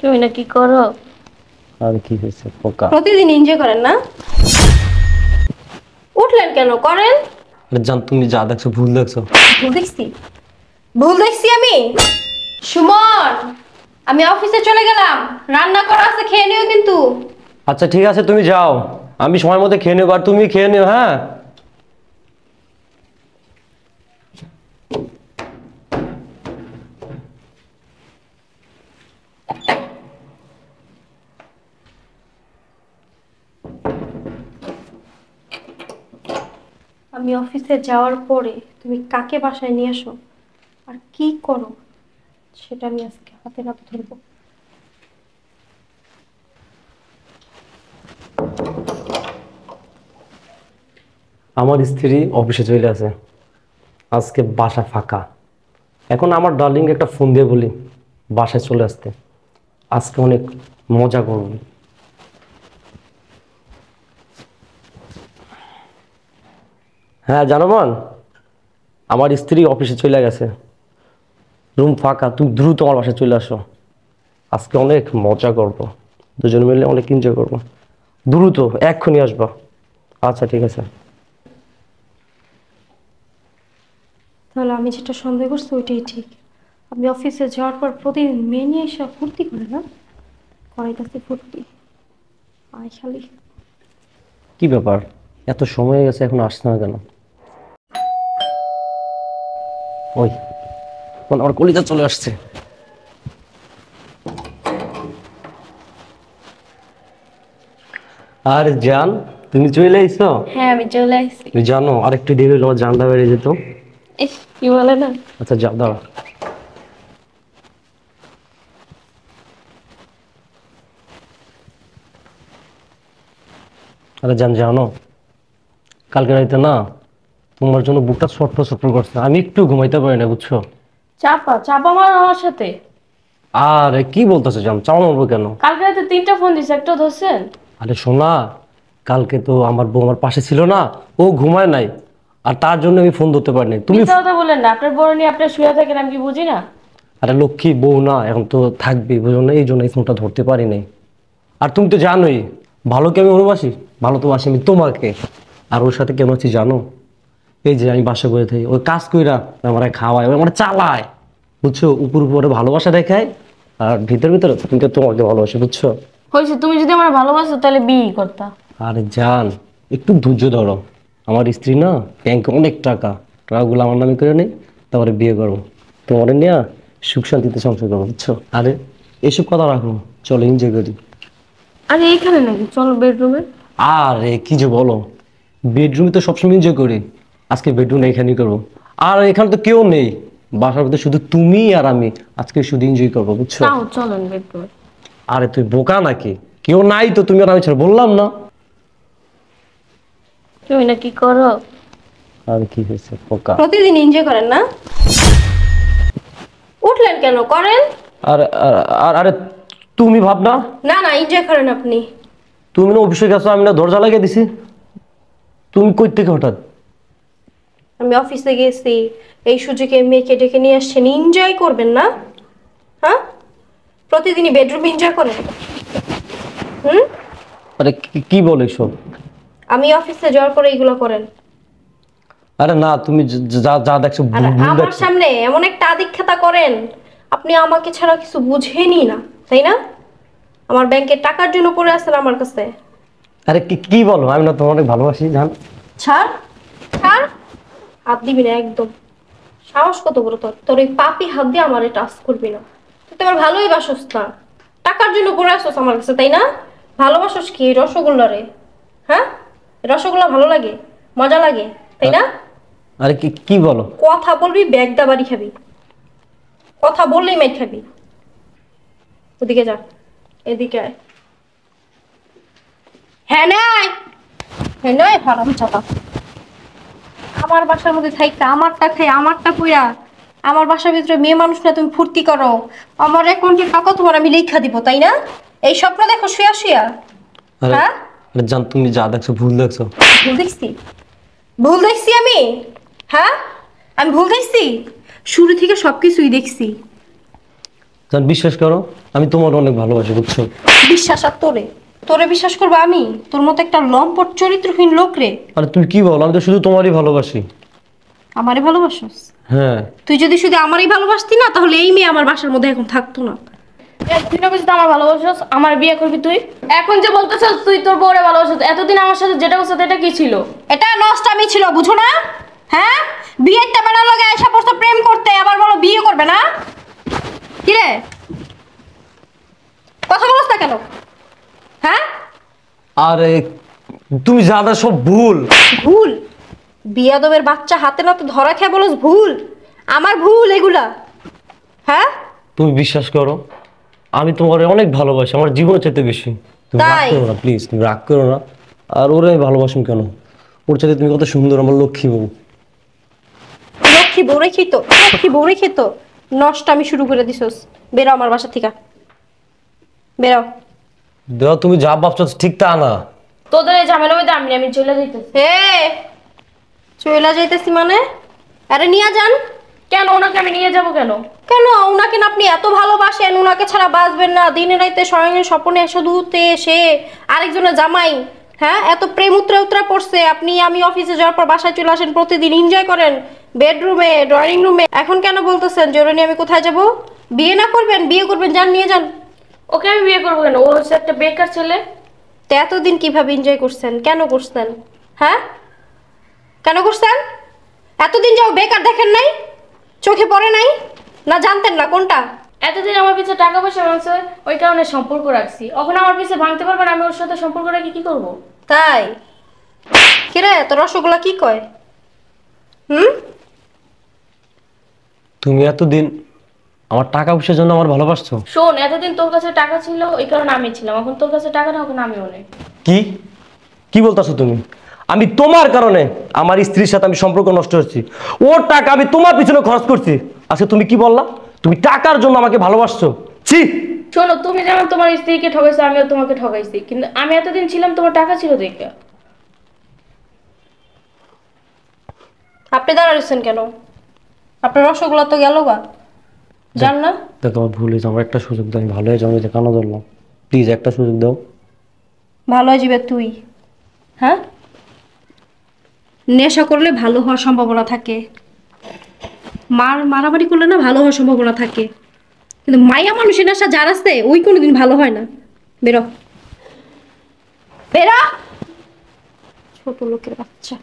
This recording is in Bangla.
তুমি না কি করো? আর কি হয়েছে পোকা? প্রতিদিন এনজয় করেন না? উঠলেন কেন? করেন। আরে জান, তুমি যা দেখছো ভুল দেখছো। ভুল দেখছি? ভুল দেখছি আমি? সুমন, আমি অফিসে চলে গেলাম, রান্না করা আছে, খেয়ে নিও কিন্তু। আচ্ছা ঠিক আছে, তুমি যাও, আমি সময় মতো খেয়ে নেবো, আর তুমি খেয়ে নিও। হ্যাঁ, আমি অফিসে যাওয়ার পরে তুমি কাকে বাসায় নিয়ে আসো আর কি করো সেটা আমি আজকে হাতে নাতে ধরবো। আমার স্ত্রী অফিসে চলে আছে, আজকে বাসা ফাঁকা। এখন আমার ডার্লিং একটা ফোন দিয়ে বলি বাসায় চলে আসতে, আজকে অনেক মজা করব। হ্যাঁ জানো বোন, আমার স্ত্রী অফিসে চলে গেছে, রুম ফাঁকা, তুমি দ্রুত আমার বাসায় চলে আসো, আজকে অনেক মজা করব, দুজন মিলে অনেক এনজয় করবো। দ্রুত এক্ষুনি আসবা। আচ্ছা ঠিক আছে। তাহলে আমি যেটা সন্দেহ করছি ওইটাই ঠিক। আমি অফিসে যাওয়ার পর প্রতিদিন মেয়ে নিয়ে এসে ফুর্তি করে না, করাইতেছে ফুর্তি। আয় খালি। কি ব্যাপার, এত সময় হয়ে গেছে এখন আসছে না কেন? ওই আমার কলিজা চলে আসছে। আর জান, তুমি চলে আইছো? হ্যাঁ, আমি চলে আসছি। তুমি জানো আর একটু দেরি হলে আমার জানটা বেড়ে যেত। ইস, কি বলে না। আচ্ছা যাও, দাঁড়া। আরে জান, জানো কালকে রাইতে না তোমার জন্য বুকটা ছোট্ট ছোট্ট করছে, আমি একটু ঘুমাইতে পারি না বুঝছো। চাপা চাপা মার আমার সাথে। আরে কি বলতেছো জান, চাও মারবো কেন? কালকে রাতে 3টা ফোন দিছে, একটা ধরছেন? আরে শোনা, কালকে তো আমার বউ আমার পাশে ছিল না, ও ঘুমায় নাই, আর তার জন্য আমি ফোন ধরতে পারিনি। তুমি মিথ্যা কথা বলেন না, আপনার বড় নিয়ে আপনার শুয়ে থাকেন, আমি কি বুঝি না? আরে লক্ষ্মী বউ না, এখন তো থাকবি বুঝো না, এই জন্য এই ফোনটা ধরতে পারি নাই। আর তুমি তো জানোই ভালোকে আমি ভালোবাসি, ভালো তো বাসি আমি তোমাকে। আর ওর সাথে কেমন আছি জানো? এই যে আমি বাসা করে থাকি, ওই কাজ কইরা আমার খাওয়ায়, আমার চালায় বুঝছো, উপর উপরে ভালোবাসা দেখায়, আর ভিতর ভিতরে কিন্তু তোমাকে ভালোবাসি বুঝছো। হয়েছে, তুমি যদি আমার ভালোবাসো তাহলে বিয়ে করতা। আরে জান, একটু ধৈর্য ধরো, আমার স্ত্রী না ব্যাংকে অনেক টাকা, টাকাগুলো আমার নামে করে নেই, তারপরে বিয়ে করবো, তোমার নিয়ে সুখ শান্তিতে সংসার করবো বুঝছো। আরে এসব কথা রাখো, চলো এনজয় করি। আরে এইখানে নাকি, চলো বেডরুমে। আরে কি যে বলো, বেডরুমে তো সবসময় এনজয় করি, আজকে বেডরুম এখানেই করবো। আর এখানে তো কেউ নেই, বাসার মধ্যে শুধু তুমি আর আমি, আজকে শুধু এনজয় করবো বুঝছো। তাও চলেন বেডরুমে। আরে তুই বোকা নাকি, কেউ নাই তো, তুমি আর আমি ছাড়া, বললাম না। তুমি না কি করো? আর কি হয়েছে বোকা? প্রতিদিন এনজয় করেন না? উঠলেন কেন? করেন। আর আর আরে তুমি ভাবনা, না না, এনজয় করেন আপনি। তুমি না অফিসে গেছো, আমি না দরজা লাগিয়ে দিছি, তুমি কই থেকে হঠাৎ? আমি অফিসে গেছি, এই সুযোগে মেয়েকে ডেকে নিয়ে আসছেন, এনজয় করবেন না? হ্যাঁ, প্রতিদিনই বেডরুম এনজয় করেন। হুম। আরে কি বলে সব? আমি অফিসে যাওয়ার পরে এইগুলো করেন। আরে না, তুমি যা যা দেখছো আর ভুল ভুল আমার দেখছো। সামনে এমন একটা আদিক্ষেতা করেন, আপনি আমাকে ছাড়া কিছু বুঝেনই না, তাই না? আমার ব্যাংকের টাকার জন্য পড়ে আছেন আমার কাছে। আরে কি কি বলো, আমি না তোমার অনেক ভালোবাসি জান। ছাড়, ছাড়, হাত দিবি না একদম। সাহস কত বড় তোর! তোর এই পাপি হাত দিয়ে আমারে টাচ করবি না। তুই তো আমার ভালোই বাসস না, টাকার জন্য পড়ে আসছ আমার কাছে, তাই না? ভালোবাসস কি রসগোল্লা রে? হ্যাঁ, রসগোল্লা ভালো লাগে, মজা লাগে, তাই না? আরে কি কি বলো? কথা বলবি ব্যাগদা বাড়ি খাবি, কথা বললেই মেট খাবি। ওদিকে যা, এদিকে আয়। হ্যাঁ নাই, হ্যাঁ নয় হারাম চাপা। আমার বাসার মধ্যে থাইকা আমারটা খাই, আমারটা পুইরা, আমার বাসার ভিতরে মেয়ে মানুষ না তুমি ফুর্তি করো, আমার অ্যাকাউন্টের টাকা তোমার আমি লেখা দিব, তাই না? এই স্বপ্ন দেখো শুয়া শুয়া। আরে হ্যাঁ, আরে জান, তুমি যা দেখছো ভুল দেখছো। ভুল দেখছি? ভুল দেখছি আমি? হ্যাঁ, আমি ভুল দেখছি? শুরু থেকে সবকিছুই দেখছি। জান বিশ্বাস করো, আমি তোমার অনেক ভালোবাসি, বুঝছো? বিশ্বাস আর তোরে তোরে বিশ্বাস করবো আমি? তোর মতো একটা লম্পট চরিত্রহীন লোক রে। আরে তুমি কি বলো, আমি তো শুধু তোমারই ভালোবাসি। আমারই ভালোবাসিস? হ্যাঁ। তুই যদি শুধু আমারই ভালোবাসতি না, তাহলে এই মেয়ে আমার বাসার মধ্যে এখন থাকতো না। তুই না বুঝতে আমার ভালোবাসিস, আমার বিয়ে করবি তুই? এখন যে বলতেছিস তুই তোর বউরে ভালোবাসিস, এতদিন আমার সাথে যেটা করছিস এটা কি ছিল? এটা নষ্টামি ছিল, বুঝো না? হ্যাঁ, বিয়েতে বেড়া লগে এসে পড়ছো প্রেম করতে, আবার বলো বিয়ে করবে না। কি রে, কথা বলছ না কেন? হ্যাঁ, আরে তুমি জানা সব ভুল। ভুল? বিয়াদবের বাচ্চা হাতে নাতে ধরা খেয়ে বলস ভুল? আমার ভুল এগুলা? হ্যাঁ, তুমি বিশ্বাস করো, আমি তোমার অনেক ভালোবাসি, আমার জীবন চাইতে বেশি। তুমি রাগ তাই? করো না প্লিজ, তুমি রাগ করো না। আর ওরে আমি ভালোবাসুন কেন? ওর চাইতে তুমি কত সুন্দর, আমার লক্ষ্মী বউ। লক্ষ্মী বউ রেখি তো, লক্ষ্মী বউ রেখে তো নষ্টামি শুরু করে দিছস। বেরো আমার বাসা থেকে, বেরো। দেওয়া, তুমি যা ভাবছো ঠিক তা না। তোদের এই ঝামেলার মধ্যে আমি চলে যাইতেছি। এ চইলা যাইতেছি মানে? আরে নিয়ে যান। কেন ওনাকে আমি নিয়ে যাব কেন? কেন উনাকে না আপনি এত ভালোবাসেন, উনাকে ছাড়া বাঁচবেন না? দিনে রাইতে স্বয়ং স্বপনে এসে দুতে সে আরেকজনের জামাই। হ্যাঁ, এত প্রেম উতরে উতরে পড়ছে। আপনি আমি অফিসে যাওয়ার পর বাসায় চলে আসেন, প্রতিদিন এনজয় করেন বেডরুমে ড্রয়িং রুমে। এখন কেন বলতেছেন জোরে নিয়ে আমি কোথায় যাব? বিয়ে না করবেন? বিয়ে করবেন, যান নিয়ে যান। ওকে আমি বিয়ে করবো কেন? ও হচ্ছে একটা বেকার ছেলে। তো এতদিন কিভাবে এনজয় করছেন? কেন করছেন? হ্যাঁ, কেন করছেন? এতদিন যাও বেকার দেখেন নাই? চোখে পড়ে নাই? না জানতেন না কোনটা? এতদিন আমার পিছে টাকা পয়সা ভাঙছে, ওই কারণে সম্পর্ক রাখছি। এখন আমার পিছে ভাঙতে পারবে না, আমি ওর সাথে সম্পর্ক রাখি কি করবো? তাই? কিরে তোর রসগোল্লা কি কয়? হুম, তুমি এতদিন আমার টাকা পয়সার জন্য আমার ভালোবাসছো? শোন, এতদিন তোর কাছে টাকা ছিল ওই কারণে আমি ছিলাম, এখন তোর কাছে টাকা না, এখন আমিও নেই। কি কি বলতেছো তুমি? আমি তোমার কারণে আমার স্ত্রীর সাথে আমি সম্পর্ক নষ্ট হচ্ছি। ওর টাকা আমি তোমার পিছনে খরচ করছি। আচ্ছা তুমি কি বললা? তুমি টাকার জন্য আমাকে ভালোবাসছো? ছি! শোনো, তুমি যেমন তোমার স্ত্রীকে ঠকাইছো, আমিও তোমাকে ঠকাইছি, কিন্তু আমি এতদিন ছিলাম তোমার টাকা ছিল দেখে। আপনি দাঁড়াচ্ছেন কেন? আপনার রসগোল্লা তো গেল গা, জান না? দেখো আমার ভুল হয়েছে, আমার একটা সুযোগ দাও, আমি ভালো হয়ে যাবো, যে কেন ধরলাম, প্লিজ একটা সুযোগ দাও। ভালো হয়ে যাবে তুই? হ্যাঁ, নেশা করলে ভালো হওয়ার সম্ভাবনা থাকে, মারামারি করলে না ভালো হওয়ার সম্ভাবনা থাকে, কিন্তু মায়া মানুষের নেশা যার আছে ওই কোনোদিন ভালো হয় না। বেরো, বেরো ছোট লোকের বাচ্চা।